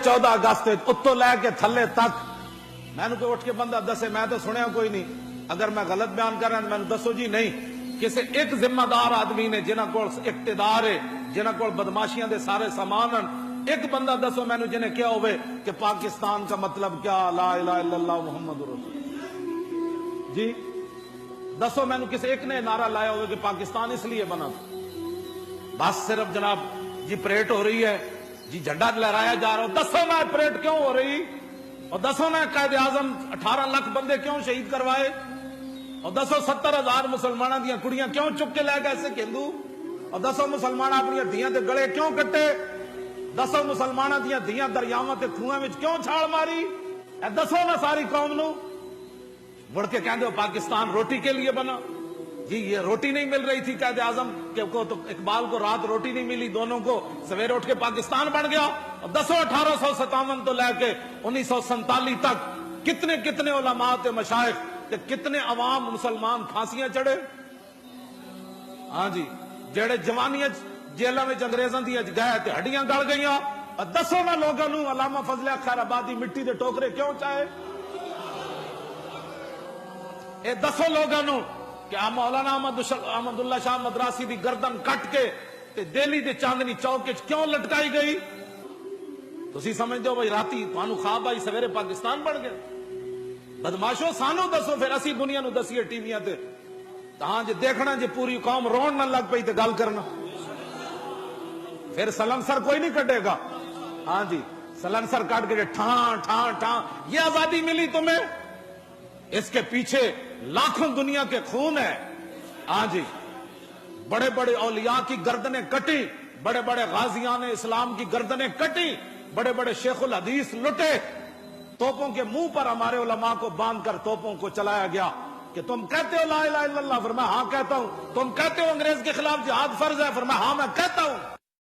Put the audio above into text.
14 اگست اتوں لے کے تھلے تک میں کوئی اٹھ کے بندہ دسے، میں تو سنیا کوئی نہیں، اگر میں غلط بیان کر رہا ہوں میں دسو جی نہیں، کسی ایک ذمہ دار آدمی نے جنہاں کو اقتدار ہے، جنہاں کو بدماشیاں دے سارے سامان ہیں، ایک بندہ دسو میں نے جنہیں کیا ہوئے کہ پاکستان کا مطلب کیا، لا الہ الا اللہ محمد رسول جی، دسو میں نے کسی ایک نے نعرہ لایا ہوئے کہ پاکستان اس لیے بنا، بس صرف جناب جی پریڈ ہو رہی ہے جی، جھنڈا لہرایا جا رہا ہو، دسو میں پریڈ کیوں ہو رہی، اور دسو میں قائد اعظم 18 لاکھ بندے کیوں شہید کروائے، اور دسو 70,000 مسلمانوں دیا کڑیاں کیوں چک کے لے گئے سکھ ہندو، اور دسو مسلمان اپنی دھیاں دے گلے کیوں کٹے، دسو مسلمانوں دیا دھیاں دریاواں تے کھوئیں وچ کیوں چھال ماری، اے دسو نا ساری قوم نو، بڑھ کے کہندے ہو پاکستان روٹی کے لیے بنا، جی یہ روٹی نہیں مل رہی تھی قائد اعظم کو، تو اقبال کو رات روٹی نہیں ملی، دونوں کو سویرے اٹھ کے پاکستان بن گیا، اور دسو 1857 تو لے کے 1947 تک کتنے کتنے علماء تے مشائخ تے کتنے عوام مسلمان پھانسیاں چڑھے، ہاں جی جڑے جوانیاں جیلاں وچ انگریزاں دی گئے تے ہڈیاں گل گئیاں، اور دسو نا لوگاں نو علامہ فضل حق خیر آبادی مٹی دے ٹوکرے کیوں چاہے، اے دسو لوگاں نو کہ مولانا احمد اللہ شاہ مدراسی دی گردن کٹ کے تے دہلی دے چاندنی چوک وچ کیوں لٹکائی گئی، تسی سمجھدے ہو بھائی راتی تانوں خواب آئی سویرے پاکستان بن گیا، بدماشو سانو دسو پھر اسی دنیا نو دسیے ٹی ویاں تے، ہاں جی دیکھنا جی پوری قوم رون نہ لگ پئی تے گل کرنا، پھر سلنسر کوئی نہیں کٹے گا، ہاں جی سلنسر کٹ کے ٹھان ٹھان ٹھان، یہ آزادی ملی تمہیں، اس کے پیچھے لاکھوں دنیا کے خون ہے، ہاں جی بڑے بڑے اولیاء کی گردنیں کٹی، بڑے بڑے غازیان اسلام کی گردنیں کٹی، بڑے بڑے شیخ الحدیث لٹے، توپوں کے منہ پر ہمارے علماء کو باندھ کر توپوں کو چلایا گیا کہ تم کہتے ہو لا الہ الا اللہ، فرمایا ہاں کہتا ہوں، تم کہتے ہو انگریز کے خلاف جہاد فرض ہے، فرمایا ہاں میں کہتا ہوں،